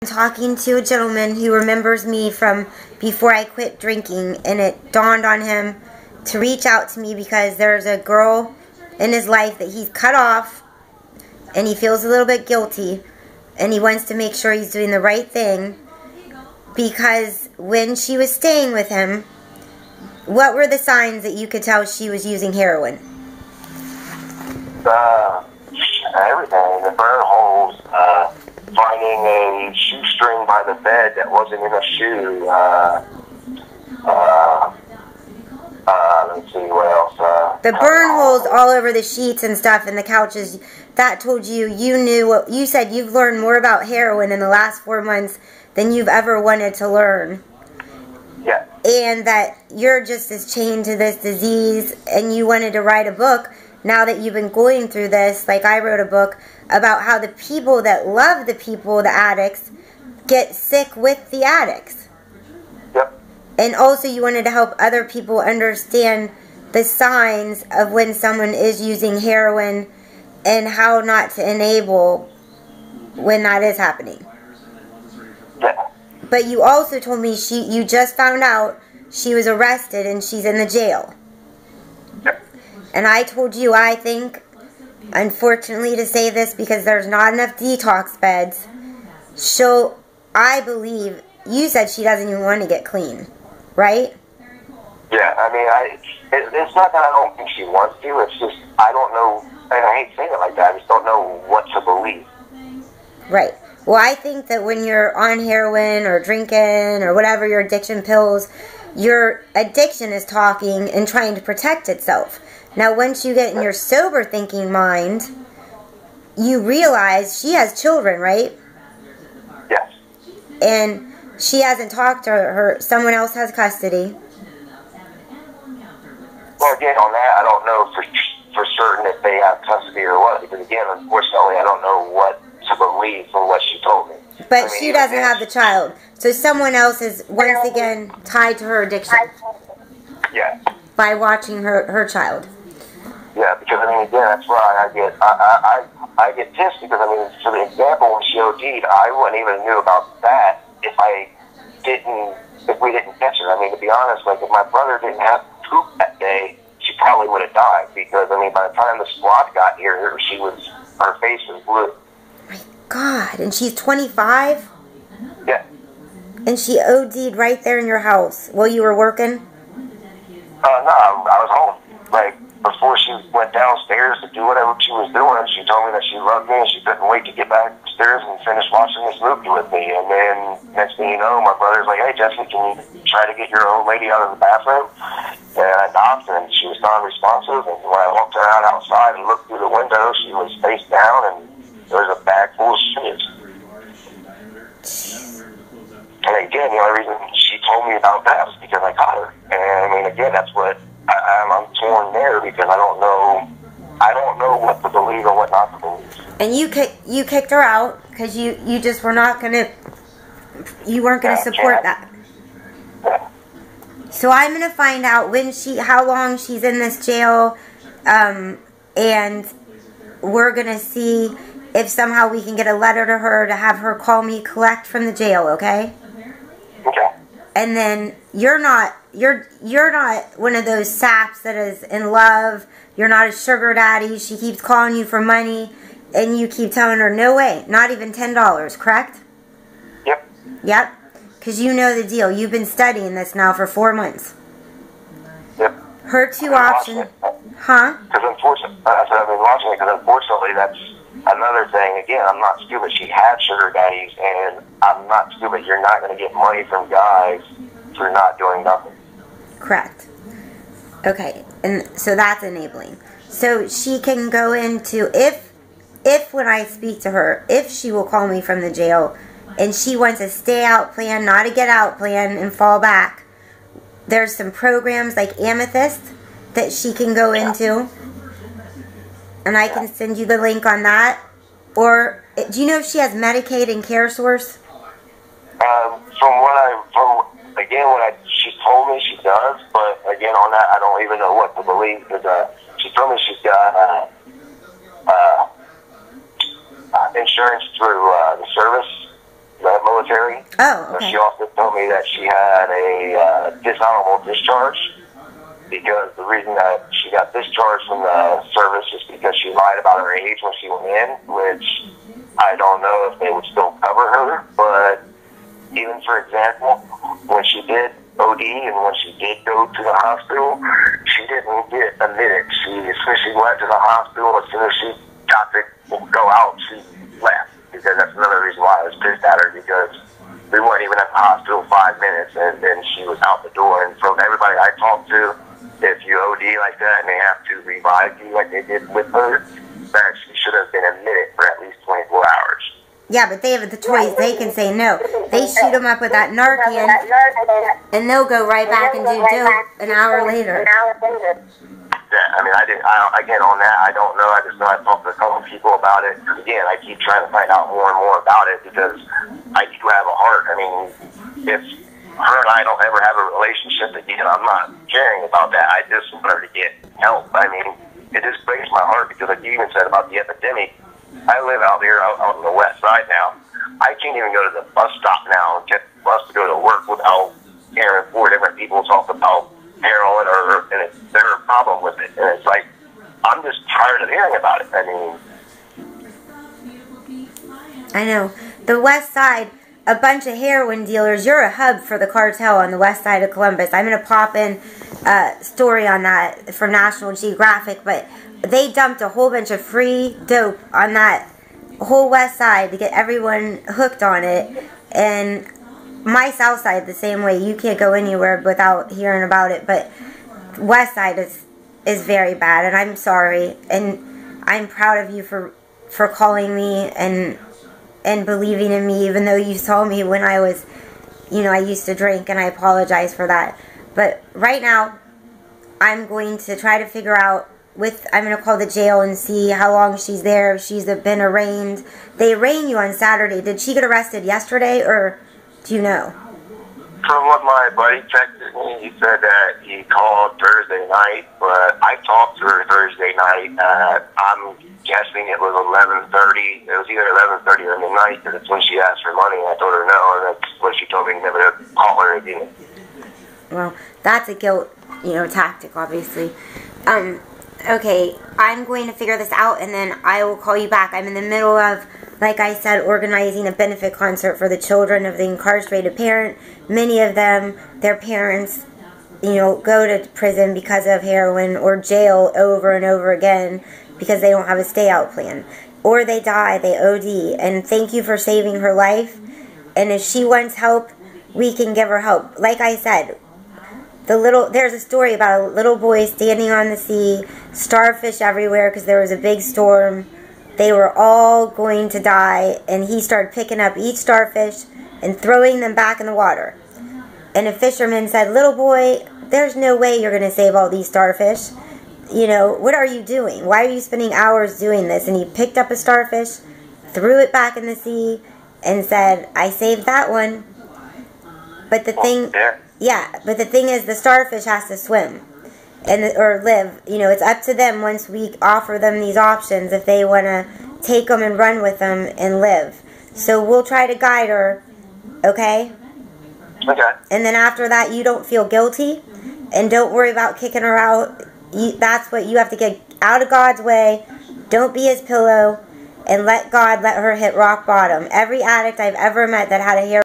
talking to a gentleman who remembers me from before I quit drinking, and it dawned on him to reach out to me because there's a girl in his life that he's cut off, and he feels a little bit guilty, and he wants to make sure he's doing the right thing, because when she was staying with him, what were the signs that you could tell she was using heroin? Everything. The burn holes, finding a shoestring by the bed that wasn't in a shoe, let's see, what else? The burn holes all over the sheets and stuff and the couches, that told you knew what you said. You've learned more about heroin in the last 4 months than you've ever wanted to learn. Yeah. And that you're just as chained to this disease, and you wanted to write a book now that you've been going through this, like I wrote a book about how the people that love the people, the addicts, get sick with the addicts. Yep. And also you wanted to help other people understand the signs of when someone is using heroin and how not to enable when that is happening. Yeah. But you also told me you just found out she was arrested and she's in the jail. Yep. And I told you, I think, unfortunately to say this because there's not enough detox beds, I believe, you said she doesn't even want to get clean, right? Yeah, I mean, it's not that I don't think she wants to, it's just, I don't know, and I hate saying it like that, I just don't know what to believe. Right. Well, I think that when you're on heroin or drinking or whatever your addiction pills, your addiction is talking and trying to protect itself. Now, once you get in your sober thinking mind, you realize she has children, right? Yes. And she hasn't talked to her. Someone else has custody. Well, again, on that, I don't know for certain if they have custody or what, because again, unfortunately, I don't know what to believe from what she told me. But she doesn't have the child. So someone else is, once again, tied to her addiction. Yeah. By watching her child. Yeah, because, I mean, again, that's why I get pissed, because, I mean, for the example, when she OD'd, I wouldn't even knew about that if we didn't catch her. I mean, to be honest, like, if my brother didn't have poop that day, she probably would have died, because, I mean, by the time the squad got here, her face was blue. My God, and she's 25? Yeah. And she OD'd right there in your house while you were working? No, I was home. Like, before she went downstairs to do whatever she was doing, she told me that she loved me and she couldn't wait to get back upstairs and finish watching this movie with me. And then, next thing you know, my brother's like, hey, Jesse, can you try to get your old lady out of the bathroom? And I knocked, and she was non-responsive. And when I walked around outside and looked through the window, she was face down, and there was a bag full of shit. And again, the only reason she told me about that was because I caught her. And I mean, again, that's what I'm torn there, because I don't know what to believe or what not to believe. And you kicked her out because you just were not gonna, you weren't gonna support that. Yeah. So I'm gonna find out how long she's in this jail, and we're gonna see if somehow we can get a letter to her to have her call me collect from the jail. Okay. Okay. And then you're not one of those saps that is in love. You're not a sugar daddy. She keeps calling you for money, and you keep telling her, no way, not even $10, correct? Yep. Yep. Because you know the deal. You've been studying this now for 4 months. Yep. Her two options. Huh? Because unfortunately, I've been watching it, because unfortunately, that's another thing. Again, I'm not stupid. She had sugar daddies, and I'm not stupid. You're not going to get money from guys for not doing nothing. Correct. Okay, and so that's enabling. So she can go into, if when I speak to her, if she will call me from the jail, and she wants a stay out plan, not a get out plan, and fall back, there's some programs like Amythyst that she can go into, and I can send you the link on that. Or do you know if she has Medicaid and Care Source? She told me she does, but again, on that, I don't even know what to believe, because she told me she's got insurance through the service, the military. Oh, So okay. she also told me that she had a dishonorable discharge, because the reason that she got discharged from the service is because she lied about her age when she went in, which I don't know if they would still cover her. But even, for example, when she did OD and when she did go to the hospital, she didn't get admitted. As soon as she went to the hospital, as soon as she got to go out, she left. Because that's another reason why I was pissed at her, because we weren't even at the hospital 5 minutes, and then she was out the door. And from everybody I talked to, if you OD like that and they have to revive you like they did with her, that she should have been admitted for at least 24 hours. Yeah, but they have the choice. They can say no. They shoot them up with that Narcan, and they'll go right back and do dope an hour later. Yeah, I mean, again, on that, I don't know. I just know I talked to a couple of people about it. Again, I keep trying to find out more and more about it, because I do have a heart. I mean, if her and I don't ever have a relationship again, I'm not caring about that. I just want her to get help. I mean, it just breaks my heart, because like you even said about the epidemic, I live out here out on the west side now. I can't even go to the bus stop now and get the bus to go to work without hearing 4 different people talk about heroin, and it's their problem with it. And it's like, I'm just tired of hearing about it. I mean, I know. The west side, a bunch of heroin dealers. You're a hub for the cartel on the west side of Columbus. I'm going to pop in a story on that from National Geographic, but they dumped a whole bunch of free dope on that whole west side to get everyone hooked on it. And my south side the same way. You can't go anywhere without hearing about it, but west side is very bad, and I'm sorry, and I'm proud of you for calling me and believing in me, even though you saw me when I was, I used to drink, and I apologize for that. But right now, I'm going to try to figure out I'm going to call the jail and see how long she's there, if she's been arraigned. They arraigned you on Saturday. Did she get arrested yesterday, or do you know? From what my buddy texted me, he said that he called Thursday night, but I talked to her Thursday night. I'm guessing it was 11:30. It was either 11:30 or midnight, because it's when she asked for money. I told her no, and that's when she told me never to call her again. Well, that's a guilt, tactic, obviously. Okay, I'm going to figure this out, and then I will call you back. I'm in the middle of, like I said, organizing a benefit concert for the children of the incarcerated parent. Many of them, their parents, go to prison because of heroin, or jail over and over again because they don't have a stay-out plan. Or they die, they OD. And thank you for saving her life. And if she wants help, we can give her help. Like I said, there's a story about a little boy standing on the sea, starfish everywhere because there was a big storm. They were all going to die, and he started picking up each starfish and throwing them back in the water. And a fisherman said, "Little boy, there's no way you're going to save all these starfish. What are you doing? Why are you spending hours doing this?" And he picked up a starfish, threw it back in the sea, and said, "I saved that one." But the thing... Yeah, but the thing is, the starfish has to swim or live. It's up to them once we offer them these options if they want to take them and run with them and live. So we'll try to guide her, okay? Okay. And then after that, you don't feel guilty, and don't worry about kicking her out. That's what you have to get out of God's way. Don't be his pillow, and let God let her hit rock bottom. Every addict I've ever met that had a